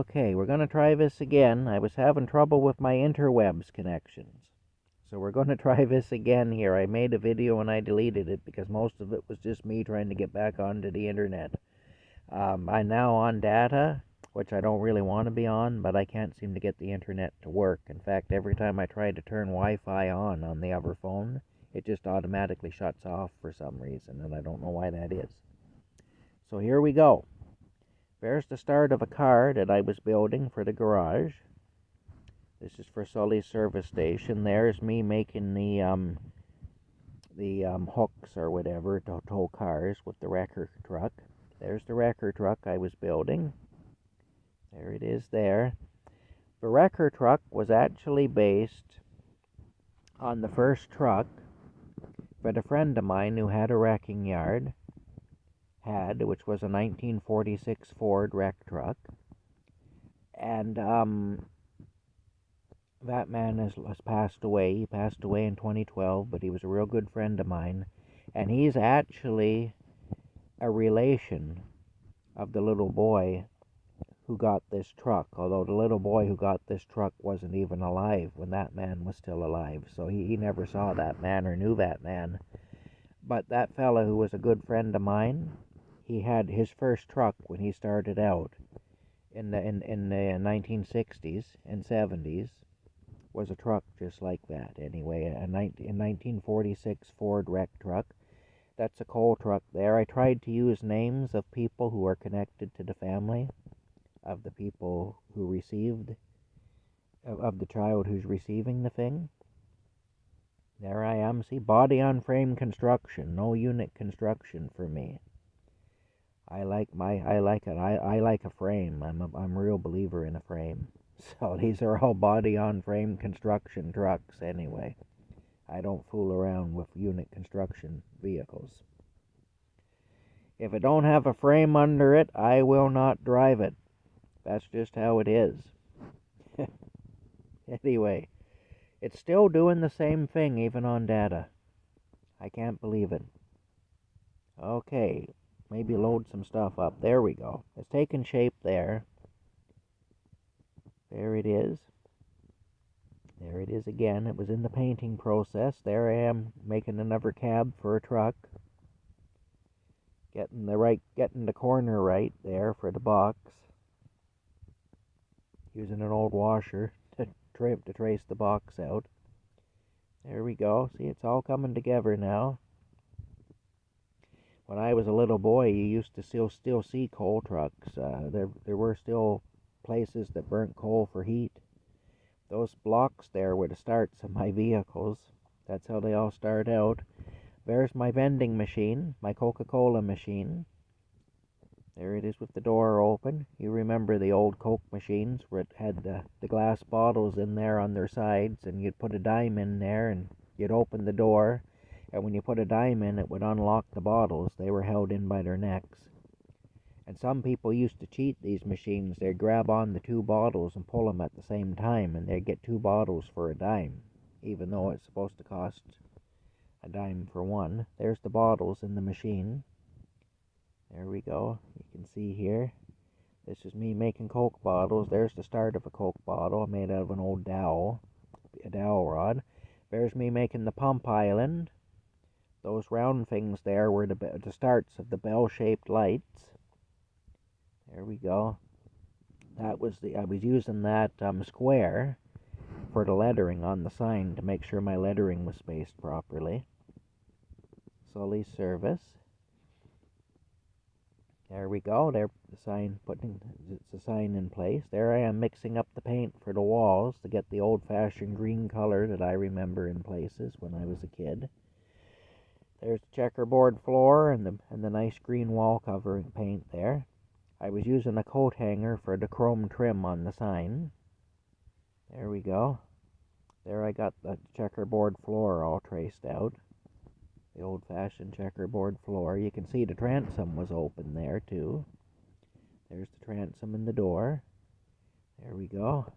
Okay, we're going to try this again. I was having trouble with my interwebs connections. So we're going to try this again here. I made a video and I deleted it because most of it was just me trying to get back onto the internet. I'm now on data, which I don't really want to be on, but I can't seem to get the internet to work. In fact, every time I try to turn Wi-Fi on the other phone, it just automatically shuts off for some reason, and I don't know why that is. So here we go. There's the start of a car that I was building for the garage. This is for Sully's service station. There's me making the hooks or whatever to tow cars with the wrecker truck. There's the wrecker truck I was building. There it is there. The wrecker truck was actually based on the first truck that a friend of mine who had a wrecking yard had, which was a 1946 Ford wreck truck. And that man has passed away. He passed away in 2012, but he was a real good friend of mine. And he's actually a relation of the little boy who got this truck, although the little boy who got this truck wasn't even alive when that man was still alive. So he never saw that man or knew that man. But that fella who was a good friend of mine, he had his first truck when he started out in the 1960s and 70s, was a truck just like that. Anyway, a 1946 Ford wreck truck. That's a coal truck there. I tried to use names of people who are connected to the family of the people who received, of the child who's receiving the thing. There I am. See, body on frame construction, no unit construction for me. I like a frame. I'm a real believer in a frame. So these are all body on frame construction trucks anyway. I don't fool around with unit construction vehicles. If it don't have a frame under it, I will not drive it. That's just how it is. Anyway, it's still doing the same thing even on data. I can't believe it. Okay, maybe load some stuff up. There we go. It's taking shape there. There it is. There it is again. It was in the painting process. There I am making another cab for a truck. Getting the corner right there for the box. Using an old washer to trace the box out. There we go. See, it's all coming together now. When I was a little boy, you used to still see coal trucks. There were still places that burnt coal for heat. Those blocks there were the starts of my vehicles. That's how they all start out. There's my vending machine, my Coca-Cola machine. There it is with the door open. You remember the old Coke machines where it had the glass bottles in there on their sides, and you'd put a dime in there and you'd open the door, and when you put a dime in, it would unlock the bottles. They were held in by their necks. And some people used to cheat these machines. They'd grab on the two bottles and pull them at the same time, and they'd get two bottles for a dime, even though it's supposed to cost a dime for one. There's the bottles in the machine. There we go. You can see here. This is me making Coke bottles. There's the start of a Coke bottle made out of an old dowel, a dowel rod. There's me making the pump island. Those round things there were the starts of the bell-shaped lights. There we go. I was using that square for the lettering on the sign to make sure my lettering was spaced properly. Sully's service. There we go. There, putting the sign in place. There I am mixing up the paint for the walls to get the old-fashioned green color that I remember in places when I was a kid. There's the checkerboard floor and the nice green wall covering paint there. I was using a coat hanger for the chrome trim on the sign. There we go. There I got the checkerboard floor all traced out. The old-fashioned checkerboard floor. You can see the transom was open there too. There's the transom in the door. There we go.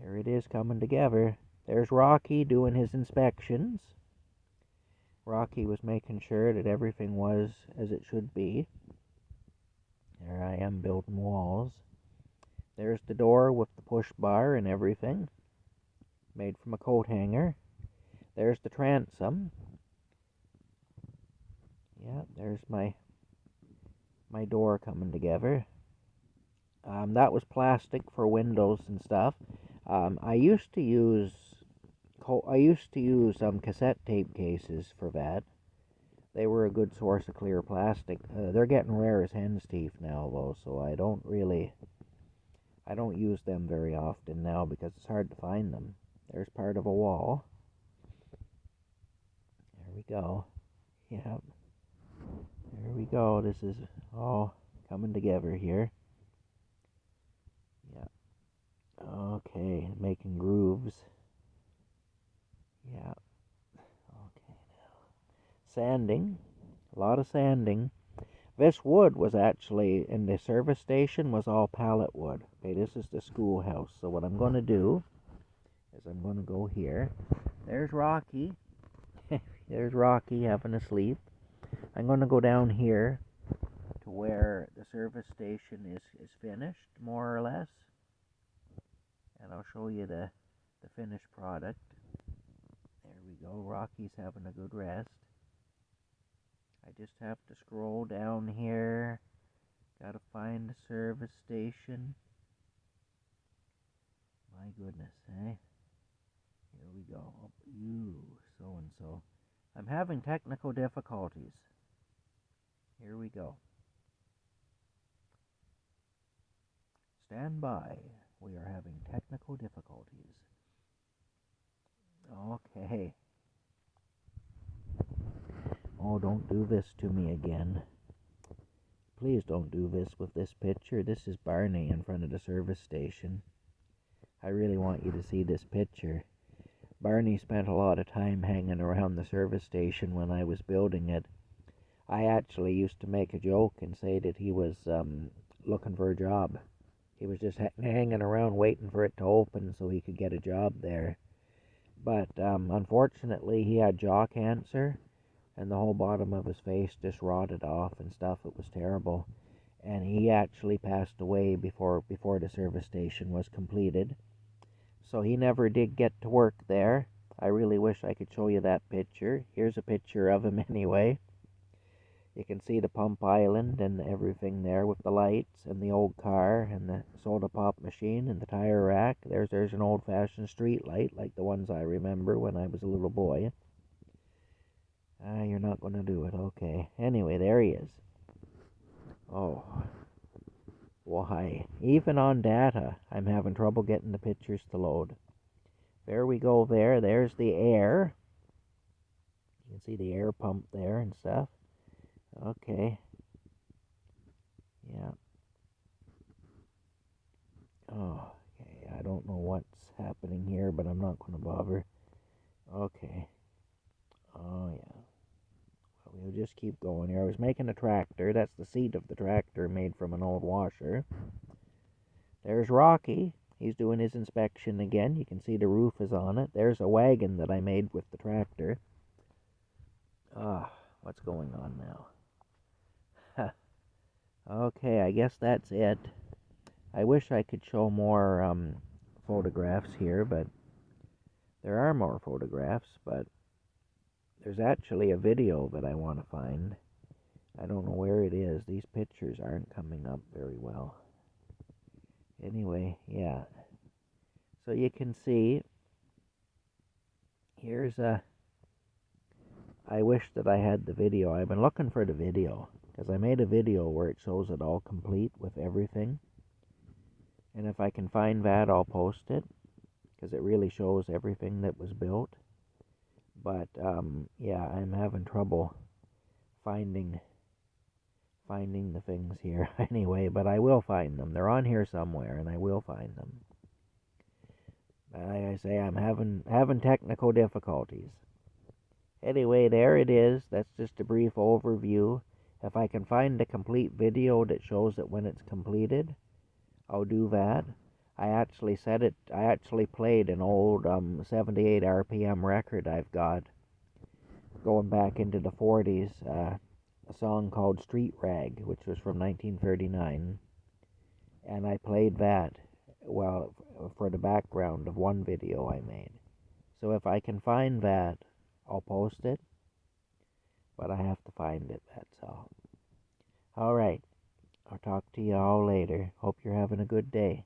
There it is coming together. There's Rocky doing his inspections. Rocky was making sure that everything was as it should be. There I am building walls. There's the door with the push bar and everything, made from a coat hanger. There's the transom. Yeah, there's my door coming together. That was plastic for windows and stuff. I used to use cassette tape cases for that. They were a good source of clear plastic. They're getting rare as hen's teeth now, though, so I don't use them very often now because it's hard to find them. There's part of a wall. There we go. Yeah. There we go. This is all coming together here. Yeah. Okay, making grooves. Yeah. Okay, now. Sanding. A lot of sanding. This wood was actually, in the service station, was all pallet wood. Okay, this is the schoolhouse. So what I'm going to do is I'm going to go here. There's Rocky. There's Rocky having a sleep. I'm going to go down here to where the service station is finished, more or less. And I'll show you the finished product. There we go. Rocky's having a good rest. I just have to scroll down here. Gotta find the service station. My goodness, eh? Here we go. So and so. I'm having technical difficulties. Here we go. Stand by. We are having technical difficulties. Okay. Oh, don't do this to me again. Please don't do this with this picture. This is Barney in front of the service station. I really want you to see this picture. Barney spent a lot of time hanging around the service station when I was building it. I actually used to make a joke and say that he was looking for a job. He was just hanging around waiting for it to open so he could get a job there. But unfortunately, he had jaw cancer, and the whole bottom of his face just rotted off and stuff. It was terrible. And he actually passed away before the service station was completed. So he never did get to work there. I really wish I could show you that picture. Here's a picture of him anyway. You can see the pump island and everything there with the lights and the old car and the soda pop machine and the tire rack. There's an old-fashioned street light like the ones I remember when I was a little boy. You're not going to do it. Okay. Anyway, there he is. Oh. Why? Even on data, I'm having trouble getting the pictures to load. There we go there. There's the air. You can see the air pump there and stuff. Okay. Yeah. Oh, okay. I don't know what's happening here, but I'm not going to bother. Okay. Oh, yeah. Well, we'll just keep going here. I was making a tractor. That's the seat of the tractor made from an old washer. There's Rocky. He's doing his inspection again. You can see the roof is on it. There's a wagon that I made with the tractor. What's going on now? Okay, I guess that's it. I wish I could show more photographs here, but there are more photographs, but there's actually a video that I want to find. I don't know where it is. These pictures aren't coming up very well. Anyway, yeah. So you can see, here's I wish that I had the video. I've been looking for the video, because I made a video where it shows it all complete with everything. And if I can find that, I'll post it, because it really shows everything that was built. But, yeah, I'm having trouble finding the things here anyway, but I will find them. They're on here somewhere, and I will find them. But like I say, I'm having technical difficulties. Anyway, there it is. That's just a brief overview. If I can find a complete video that shows it when it's completed, I'll do that. I actually played an old 78 RPM record I've got going back into the 40s, a song called Street Rag, which was from 1939, and I played that, well, for the background of one video I made. So if I can find that, I'll post it, but I have to find it, that's all. Alright, I'll talk to you all later. Hope you're having a good day.